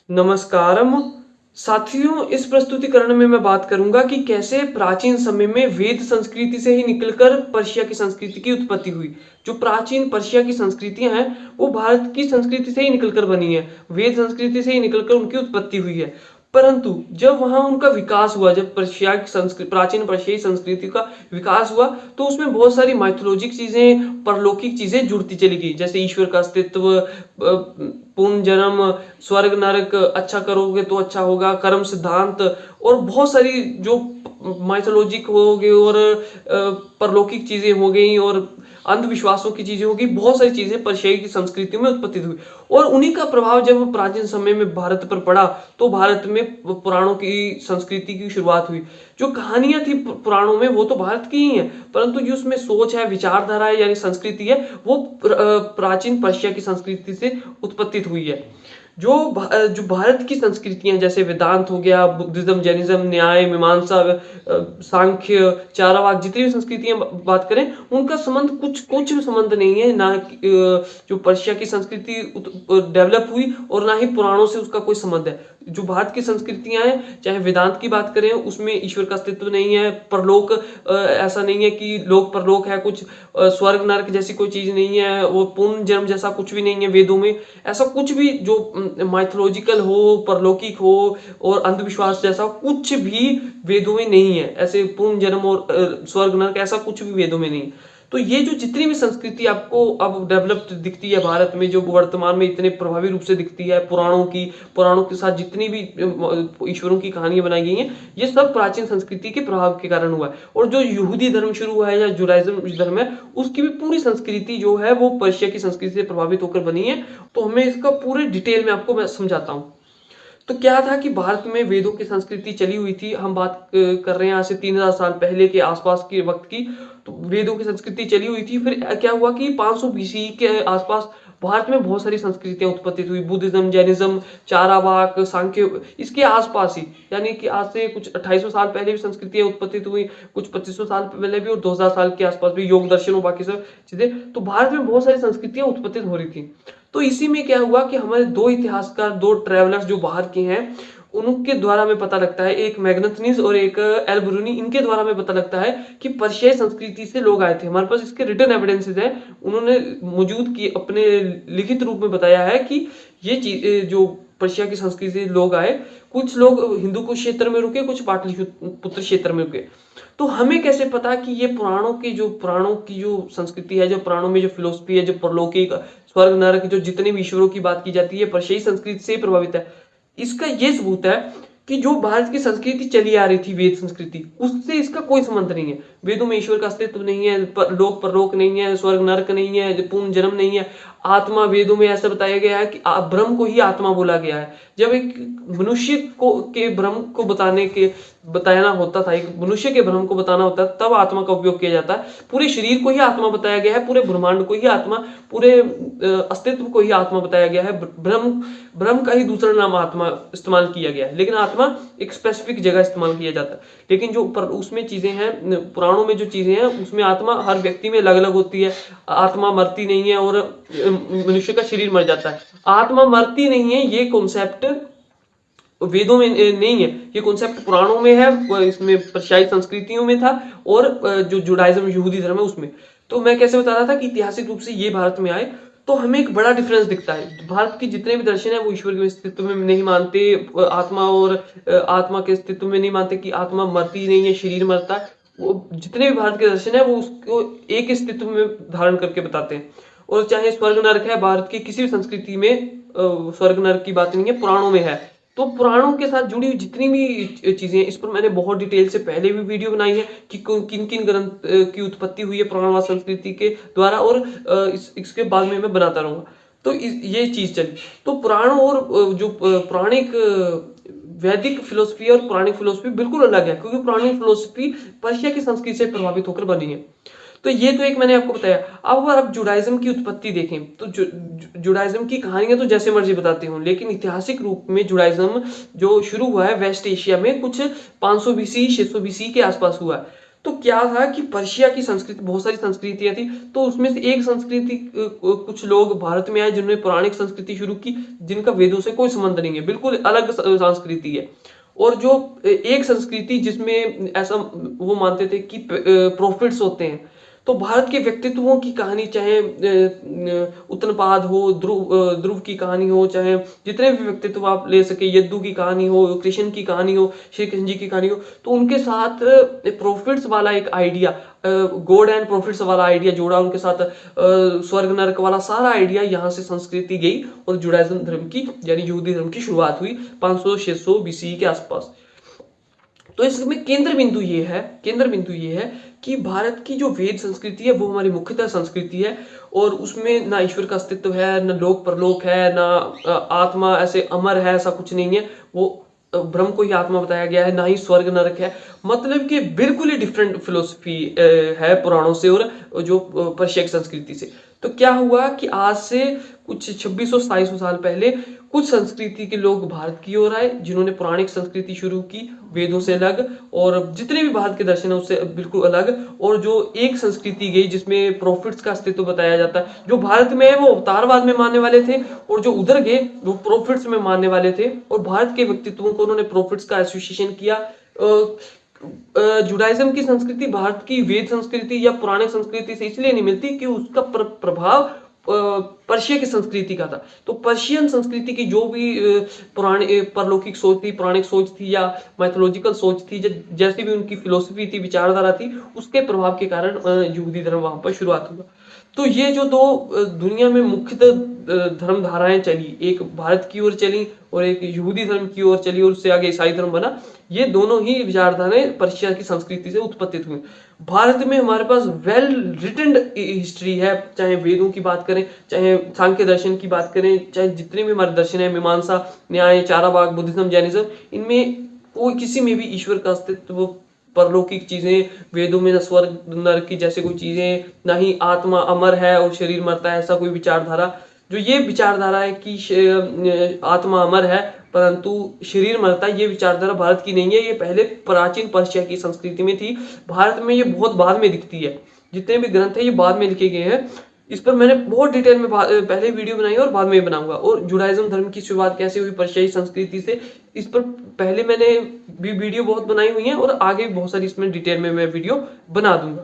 नमस्कारम साथियों, इस प्रस्तुतिकरण में मैं बात करूंगा कि कैसे प्राचीन समय में वेद संस्कृति से ही निकलकर पर्शिया की संस्कृति की उत्पत्ति हुई। जो प्राचीन पर्शिया की संस्कृतियां हैं वो भारत की संस्कृति से ही निकलकर बनी है, वेद संस्कृति से ही निकलकर उनकी उत्पत्ति हुई है। परंतु जब वहां उनका विकास हुआ, जब पर्शिया की संस्कृति, प्राचीन पर्शियाई संस्कृति का विकास हुआ, तो उसमें बहुत सारी माइथोलॉजिक चीजें, परलौकिक चीजें जुड़ती चली गई। जैसे ईश्वर का अस्तित्व, पुनर्जन्म, स्वर्ग नरक, अच्छा करोगे तो अच्छा होगा, कर्म सिद्धांत, और बहुत सारी जो माइथोलॉजिक हो गई और परलौकिक चीजें हो गई और अंधविश्वासों की चीजें हो गई। बहुत सारी चीजें पर्शियाई की संस्कृति में उत्पत्ति हुई और उन्हीं का प्रभाव जब प्राचीन समय में भारत पर पड़ा तो भारत में पुराणों की संस्कृति की शुरुआत हुई। जो कहानियां थी पुराणों में वो तो भारत की ही है, परंतु जो उसमें सोच है, विचारधारा है, यानी संस्कृति है, वो प्राचीन पर्शिया की संस्कृति से उत्पत्ति हुई है। जो भारत की संस्कृतियां, जैसे वेदांत हो गया, बुद्धिज्म, जैनिज्म, न्याय, मीमांसा, सांख्य, चारवाक, जितनी भी संस्कृतियां बात करें, उनका संबंध कुछ भी संबंध नहीं है। ना जो पर्शिया की संस्कृति डेवलप हुई और ना ही पुराणों से उसका कोई संबंध है। जो भारत की संस्कृतियां हैं, चाहे वेदांत की बात करें, उसमें ईश्वर का अस्तित्व नहीं है, परलोक ऐसा नहीं है कि लोक परलोक है, कुछ स्वर्ग नरक जैसी कोई चीज नहीं है, वो पुनर्जन्म जैसा कुछ भी नहीं है। वेदों में ऐसा कुछ भी जो माइथोलॉजिकल हो, परलौकिक हो और अंधविश्वास जैसा कुछ भी वेदों में नहीं है। ऐसे पुनर्जन्म और स्वर्ग नरक ऐसा कुछ भी वेदों में नहीं। तो ये जो जितनी भी संस्कृति आपको अब डेवलप्ड दिखती है भारत में, जो वर्तमान में इतने प्रभावी रूप से दिखती है, पुराणों के साथ जितनी भी ईश्वरों की कहानियां बनाई गई हैं, ये सब प्राचीन संस्कृति के प्रभाव के कारण हुआ है। और जो यहूदी धर्म शुरू हुआ है या जुडाइज्म धर्म है, उसकी भी पूरी संस्कृति जो है वो पर्शिया की संस्कृति से प्रभावित होकर बनी है। तो हमें इसका पूरे डिटेल में आपको मैं समझाता हूँ। तो क्या था कि भारत में वेदों की संस्कृति चली हुई थी। हम बात कर रहे हैं आज से 3000 साल पहले के आसपास के वक्त की। तो वेदों की संस्कृति चली हुई थी। फिर क्या हुआ कि 500 बीसी के आसपास भारत में बहुत सारी संस्कृतियां उत्पत्ति हुई। बुद्धिज्म, जैनिज्म, चारवाक, सांख्य, इसके आसपास ही, यानी कि आज से कुछ 2800 साल पहले भी संस्कृतियां उत्पत्ति हुई, कुछ 2500 साल पहले भी और 2000 साल के आसपास भी योग दर्शन और बाकी सब चीजें। तो भारत में बहुत सारी संस्कृतियां उत्पत्ति हो रही थी। तो इसी में क्या हुआ कि हमारे दो इतिहासकार, दो ट्रेवलर्स जो बाहर के हैं, उनके द्वारा हमें पता लगता है, एक मैग्नथनीज और एक एल ब्रूनी, इनके द्वारा हमें पता लगता है कि पर्शियाई संस्कृति से लोग आए थे। हमारे पास इसके रिटन एविडेंसेस हैं, उन्होंने मौजूद की अपने लिखित रूप में बताया है कि ये चीज जो पर्शिया की संस्कृति से लोग आए, कुछ लोग हिंदू कुश क्षेत्र में रुके, कुछ पाटलिपुत्र क्षेत्र में रुके। तो हमें कैसे पता कि ये पुराणों की जो संस्कृति है, जो पुराणों में जो फिलोसफी है, जो परलौकिक, स्वर्ग नरक, जो जितने भी ईश्वरों की बात की जाती है, पर्शियाई संस्कृति से प्रभावित है। इसका ये सबूत है कि जो भारत की संस्कृति चली आ रही थी, वेद संस्कृति, उससे इसका कोई संबंध नहीं है। वेदों में ईश्वर का अस्तित्व नहीं है, लोक परलोक नहीं है, स्वर्ग नरक नहीं है, पूर्ण जन्म नहीं है। आत्मा, वेदों में ऐसा बताया गया है कि ब्रह्म को ही आत्मा बोला गया है। जब एक मनुष्य को के ब्रह्म को बताना होता था, एक मनुष्य के ब्रह्म को बताना होता है, तब आत्मा का उपयोग किया जाता है। पूरे शरीर को ही आत्मा बताया गया है, पूरे ब्रह्मांड को ही आत्मा, पूरे अस्तित्व को ही आत्मा बताया गया है। ब्रह्म का ही दूसरा नाम आत्मा इस्तेमाल किया गया है, लेकिन आत्मा एक स्पेसिफिक जगह इस्तेमाल किया जाता है। लेकिन जो उसमें चीजें हैं, पुराणों में जो चीजें हैं, उसमें आत्मा हर व्यक्ति में अलग अलग होती है। आत्मा मरती नहीं है और मनुष्य का शरीर मर जाता है। आत्मा मरती नहीं है, ये कॉन्सेप्ट वेदों में नहीं है, ये कॉन्सेप्ट पुराणों में है, इसमें पर्शियाई संस्कृतियों में था और जो जुडाइज्म, यहूदी धर्म है, उसमें। तो मैं कैसे बता रहा था कि ऐतिहासिक रूप से ये भारत में आए, तो हमें एक बड़ा डिफरेंस दिखता है। भारत के जितने भी दर्शन है वो ईश्वर के अस्तित्व में नहीं मानते, आत्मा के अस्तित्व में नहीं मानते कि आत्मा मरती नहीं है, शरीर मरता है। वो जितने भी भारत के दर्शन है वो उसको एक अस्तित्व में धारण करके बताते हैं। और चाहे स्वर्ग नरक है, भारत की किसी भी संस्कृति में स्वर्ग नरक की बात नहीं है, पुराणों में है। तो पुराणों के साथ जुड़ी हुई जितनी भी चीजें हैं, इस पर मैंने बहुत डिटेल से पहले भी वीडियो बनाई है कि किन किन ग्रंथ की उत्पत्ति हुई है पुराणवाद संस्कृति के द्वारा, और इसके बाद में मैं बनाता रहूंगा। तो ये चीज चली। तो पुराणों और जो पौराणिक वैदिक फिलोसफी और पौराणिक फिलोसफी बिल्कुल अलग है, क्योंकि पौराणिक फिलोसफी पर्शिया की संस्कृति से प्रभावित होकर बनी है। तो ये तो एक मैंने आपको बताया। अब अगर आप जुडाइज्म की उत्पत्ति देखें तो जुडाइज्म की कहानियां तो जैसे मर्जी बताती हूँ, लेकिन ऐतिहासिक रूप में जुडाइज्म जो शुरू हुआ है वेस्ट एशिया में, कुछ 500 बीसी 600 बीसी के आसपास हुआ है। तो क्या था कि पर्शिया की संस्कृति, बहुत सारी संस्कृतियां थी, तो उसमें से एक संस्कृति कुछ लोग भारत में आए जिन्होंने पौराणिक संस्कृति शुरू की, जिनका वेदों से कोई संबंध नहीं है, बिल्कुल अलग संस्कृति है। और जो एक संस्कृति जिसमें ऐसा वो मानते थे कि प्रोफिट्स होते हैं, तो भारत के व्यक्तित्वों की कहानी, चाहे उत्तनपाद हो, ध्रुव की कहानी हो, चाहे जितने भी व्यक्तित्व आप ले सके, यद्दू की कहानी हो, कृष्ण की कहानी हो, श्री कृष्ण जी की कहानी हो, तो उनके साथ प्रॉफिट्स वाला एक आइडिया, गॉड एंड प्रॉफिट्स वाला आइडिया जोड़ा उनके साथ, स्वर्ग नरक वाला सारा आइडिया यहाँ से संस्कृति गई और जुडाइज्म धर्म की, यानी यहूदी धर्म की शुरुआत हुई 500-600 बीसी के आसपास। तो इसमें केंद्र बिंदु ये है कि भारत की जो वेद संस्कृति है वो हमारी मुख्यतः संस्कृति है, और उसमें ना ईश्वर का अस्तित्व है, ना लोक परलोक है, ना आत्मा ऐसे अमर है, ऐसा कुछ नहीं है। वो ब्रह्म को ही आत्मा बताया गया है, ना ही स्वर्ग नरक है। मतलब कि बिल्कुल ही डिफरेंट फिलोसफी है पुराणों से और जो पर्शिया की संस्कृति से। तो क्या हुआ कि आज से कुछ 2600-2700 साल पहले कुछ संस्कृति के लोग भारत की ओर आए, जिन्होंने पौराणिक संस्कृति शुरू की, वेदों से अलग, और जितने भी भारत के दर्शन है उससे बिल्कुल अलग। और जो एक संस्कृति गई जिसमें प्रॉफिट्स का अस्तित्व बताया जाता है, जो भारत में है वो अवतारवाद में मानने वाले थे, और जो उधर गए वो प्रॉफिट्स में मानने वाले थे, और भारत के व्यक्तित्वों को उन्होंने प्रॉफिट्स का एसोसिएशन किया। जुडाइज्म की संस्कृति भारत की वेद संस्कृति या पुराने संस्कृति से इसलिए नहीं मिलती कि उसका प्रभाव पर्शिया की संस्कृति का था। तो पर्शियन संस्कृति की जो भी पुरानी परलौकिक सोच थी, पौराणिक सोच थी, या माइथोलॉजिकल सोच थी, जैसी भी उनकी फिलोसफी थी, विचारधारा थी, उसके प्रभाव के कारण यहूदी धर्म वहां पर शुरुआत हुआ। तो ये जो दो दुनिया में मुख्यतः धर्म धाराएं चली, एक भारत की ओर चली और एक यहूदी धर्म की ओर चली, और उससे आगे ईसाई धर्म बना। ये दोनों ही विचारधाराएं पर्शिया की संस्कृति से उत्पत्तित हुई। भारत में हमारे पास वेल रिटन हिस्ट्री है, चाहे वेदों की बात करें, चाहे सांख्य दर्शन की बात करें, चाहे जितने भी हमारे दर्शन है, मीमांसा, न्याय, चारावाक, बुद्धिज्म, जैनिज्म, इनमें कोई किसी में भी ईश्वर का अस्तित्व, परलौकिक चीजें, वेदों में न स्वर्ग नरक की जैसे कोई चीजें, ना ही आत्मा अमर है और शरीर मरता है, ऐसा कोई विचारधारा। जो ये विचारधारा है कि आत्मा अमर है परंतु शरीर मरता है, ये विचारधारा भारत की नहीं है। ये पहले प्राचीन पर्शिया की संस्कृति में थी, भारत में ये बहुत बाद में दिखती है। जितने भी ग्रंथ है ये बाद में लिखे गए हैं। इस पर मैंने बहुत डिटेल में पहले वीडियो बनाई और बाद में बनाऊंगा। और जुडाइज्म धर्म की शुरुआत कैसे हुई पर्शियाई संस्कृति से, इस पर पहले मैंने भी वीडियो बहुत बनाई हुई है, और आगे बहुत सारी इसमें डिटेल में मैं वीडियो बना दूंगा।